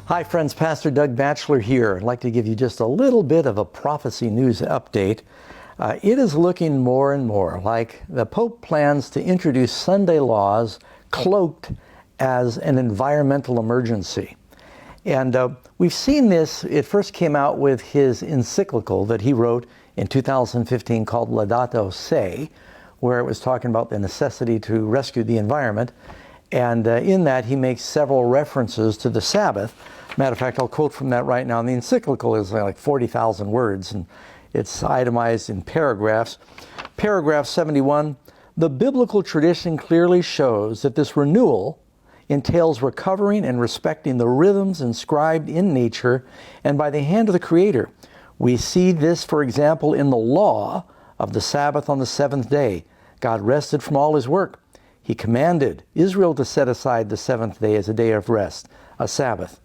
Hi friends, Pastor Doug Batchelor here. I'd like to give you just a little bit of a prophecy news update. It is looking more and more like the Pope plans to introduce Sunday laws cloaked as an environmental emergency. And we've seen this. It first came out with his encyclical that he wrote in 2015 called Laudato Si, where it was talking about the necessity to rescue the environment. And in that, he makes several references to the Sabbath. Matter of fact, I'll quote from that right now. And the encyclical is like 40,000 words, and it's itemized in paragraphs. Paragraph 71, the biblical tradition clearly shows that this renewal entails recovering and respecting the rhythms inscribed in nature and by the hand of the Creator. We see this, for example, in the law of the Sabbath on the seventh day. God rested from all his work. He commanded Israel to set aside the seventh day as a day of rest, a Sabbath.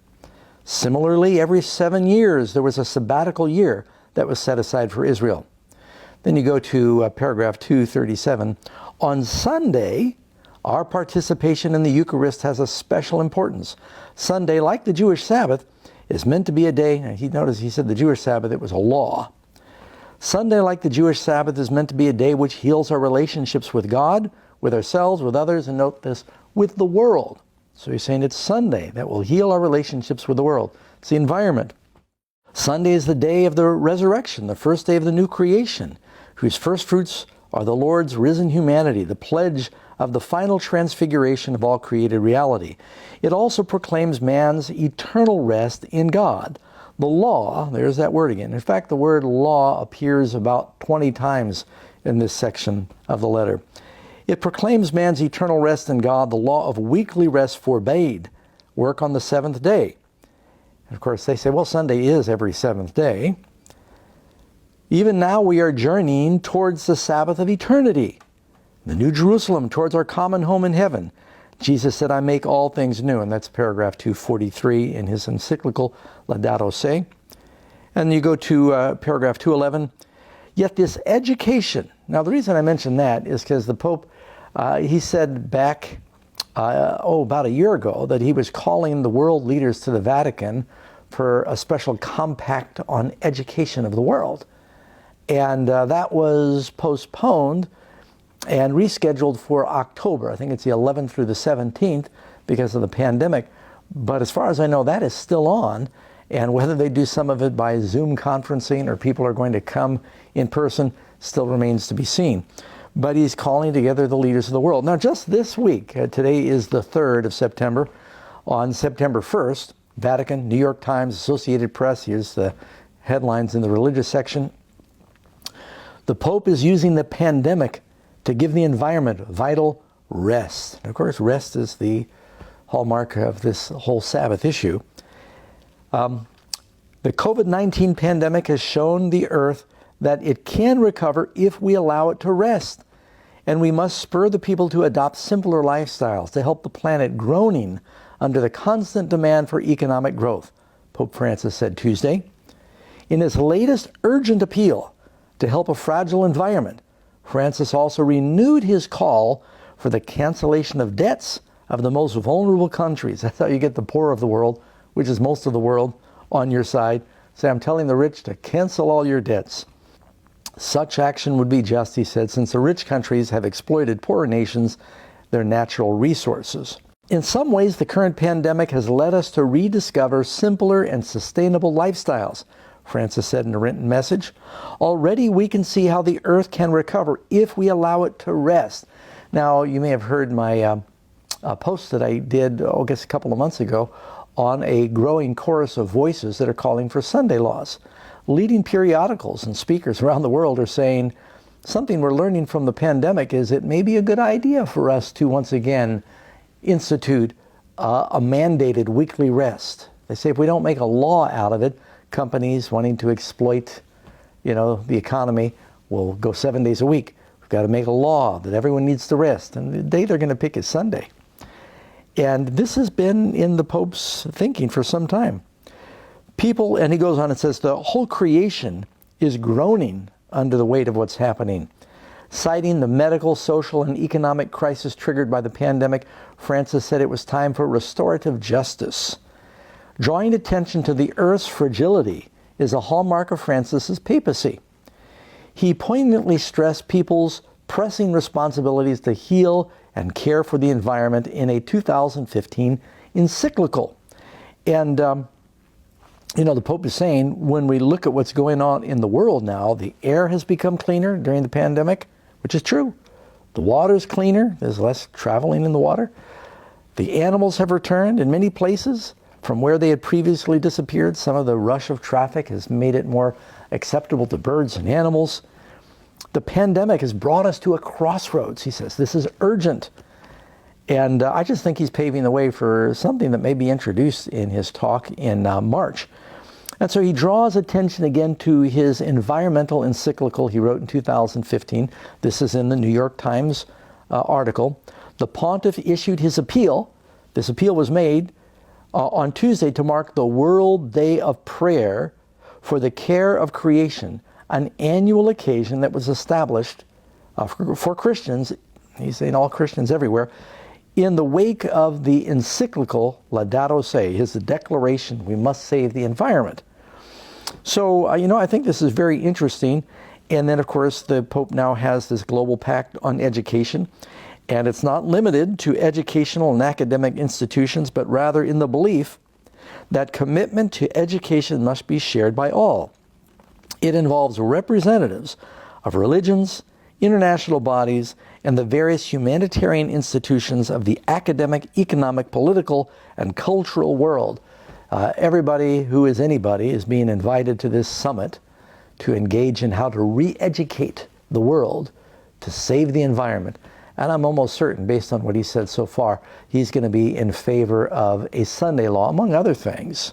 Similarly, every 7 years there was a sabbatical year that was set aside for Israel. Then you go to paragraph 237. On Sunday, our participation in the Eucharist has a special importance. Sunday, like the Jewish Sabbath, is meant to be a day. He said the Jewish Sabbath, it was a law. Sunday, like the Jewish Sabbath, is meant to be a day which heals our relationships with God, with ourselves, with others, and note this, with the world. So he's saying it's Sunday that will heal our relationships with the world. It's the environment. Sunday is the day of the resurrection, the first day of the new creation, whose first fruits are the Lord's risen humanity, the pledge of the final transfiguration of all created reality. It also proclaims man's eternal rest in God. The law, there's that word again. In fact, the word law appears about 20 times in this section of the letter. It proclaims man's eternal rest in God. The law of weekly rest forbade work on the seventh day. And of course, they say, well, Sunday is every seventh day. Even now we are journeying towards the Sabbath of eternity, the New Jerusalem, towards our common home in heaven. Jesus said, I make all things new. And that's paragraph 243 in his encyclical Laudato Si. And you go to paragraph 211. Yet this education, now the reason I mention that is because the Pope, he said back, about a year ago, that he was calling the world leaders to the Vatican for a special compact on education of the world. And that was postponed and rescheduled for October. I think it's the 11th through the 17th because of the pandemic. But as far as I know, that is still on. And whether they do some of it by Zoom conferencing or people are going to come in person still remains to be seen. But he's calling together the leaders of the world. Now, just this week, today is the 3rd of September. On September 1st, Vatican, New York Times, Associated Press, here's the headlines in the religious section. The Pope is using the pandemic to give the environment vital rest. And of course, rest is the hallmark of this whole Sabbath issue. The COVID-19 pandemic has shown the earth that it can recover if we allow it to rest. And we must spur the people to adopt simpler lifestyles to help the planet groaning under the constant demand for economic growth, Pope Francis said Tuesday. In his latest urgent appeal to help a fragile environment, Francis also renewed his call for the cancellation of debts of the most vulnerable countries. That's how you get the poor of the world, which is most of the world, on your side. Say, I'm telling the rich to cancel all your debts. Such action would be just, he said, since the rich countries have exploited poorer nations, their natural resources. In some ways, the current pandemic has led us to rediscover simpler and sustainable lifestyles, Francis said in a written message. Already we can see how the earth can recover if we allow it to rest. Now, you may have heard my post that I did, I guess a couple of months ago, on a growing chorus of voices that are calling for Sunday laws. Leading periodicals and speakers around the world are saying something we're learning from the pandemic is it may be a good idea for us to once again institute a mandated weekly rest. They say if we don't make a law out of it, companies wanting to exploit, the economy will go 7 days a week. We've got to make a law that everyone needs to rest. And the day they're going to pick is Sunday. And this has been in the Pope's thinking for some time. People, and he goes on and says, the whole creation is groaning under the weight of what's happening. Citing the medical, social, and economic crisis triggered by the pandemic, Francis said it was time for restorative justice. Drawing attention to the earth's fragility is a hallmark of Francis's papacy. He poignantly stressed people's pressing responsibilities to heal and care for the environment in a 2015 encyclical. And, the Pope is saying, when we look at what's going on in the world now, the air has become cleaner during the pandemic, which is true. The water's cleaner. There's less traveling in the water. The animals have returned in many places from where they had previously disappeared. Some of the rush of traffic has made it more acceptable to birds and animals. The pandemic has brought us to a crossroads, he says. This is urgent. And I just think he's paving the way for something that may be introduced in his talk in March. And so he draws attention again to his environmental encyclical he wrote in 2015. This is in the New York Times article. The pontiff issued his appeal. This appeal was made on Tuesday to mark the World Day of Prayer for the Care of Creation, an annual occasion that was established for Christians, he's saying all Christians everywhere, in the wake of the encyclical Laudato Si', his declaration, we must save the environment. So, I think this is very interesting. And then, of course, the Pope now has this global pact on education. And it's not limited to educational and academic institutions, but rather in the belief that commitment to education must be shared by all. It involves representatives of religions, international bodies, and the various humanitarian institutions of the academic, economic, political, and cultural world. Everybody who is anybody is being invited to this summit to engage in how to re-educate the world to save the environment. And I'm almost certain, based on what he said so far, he's going to be in favor of a Sunday law, among other things,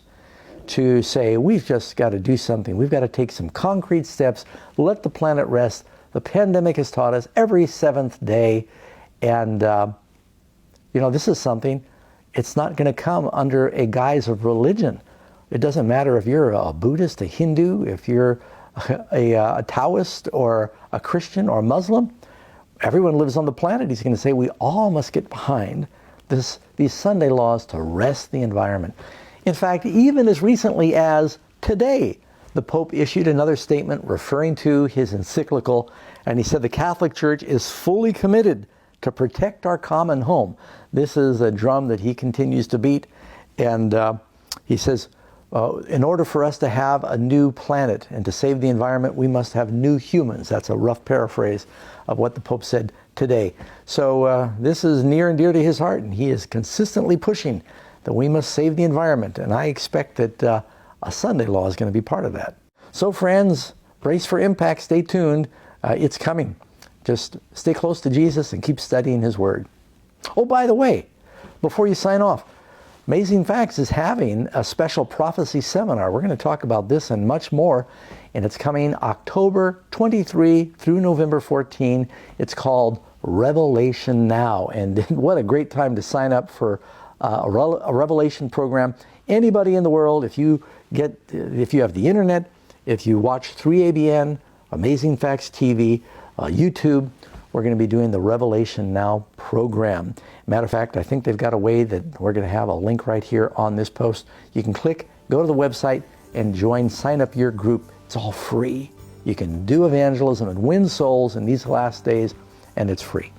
to say we've just got to do something. We've got to take some concrete steps, let the planet rest. The pandemic has taught us every seventh day. And, this is something, it's not going to come under a guise of religion. It doesn't matter if you're a Buddhist, a Hindu, if you're a Taoist or a Christian or a Muslim. Everyone lives on the planet. He's going to say we all must get behind these Sunday laws to rest the environment. In fact, even as recently as today, the Pope issued another statement referring to his encyclical, and he said the Catholic Church is fully committed to protect our common home. This is a drum that he continues to beat, and he says, in order for us to have a new planet and to save the environment, we must have new humans. That's a rough paraphrase of what the Pope said today. So this is near and dear to his heart, and he is consistently pushing that we must save the environment. And I expect that a Sunday law is going to be part of that. So friends, brace for impact. Stay tuned. It's coming. Just stay close to Jesus and keep studying his word. Oh, by the way, before you sign off, Amazing Facts is having a special prophecy seminar. We're going to talk about this and much more, and it's coming October 23 through November 14. It's called Revelation Now, and what a great time to sign up for a Revelation program. Anybody in the world, if you have the internet, if you watch 3ABN, Amazing Facts TV, YouTube, we're going to be doing the Revelation Now program. Matter of fact, I think they've got a way that we're going to have a link right here on this post. You can click, go to the website, and sign up your group. It's all free. You can do evangelism and win souls in these last days, and it's free.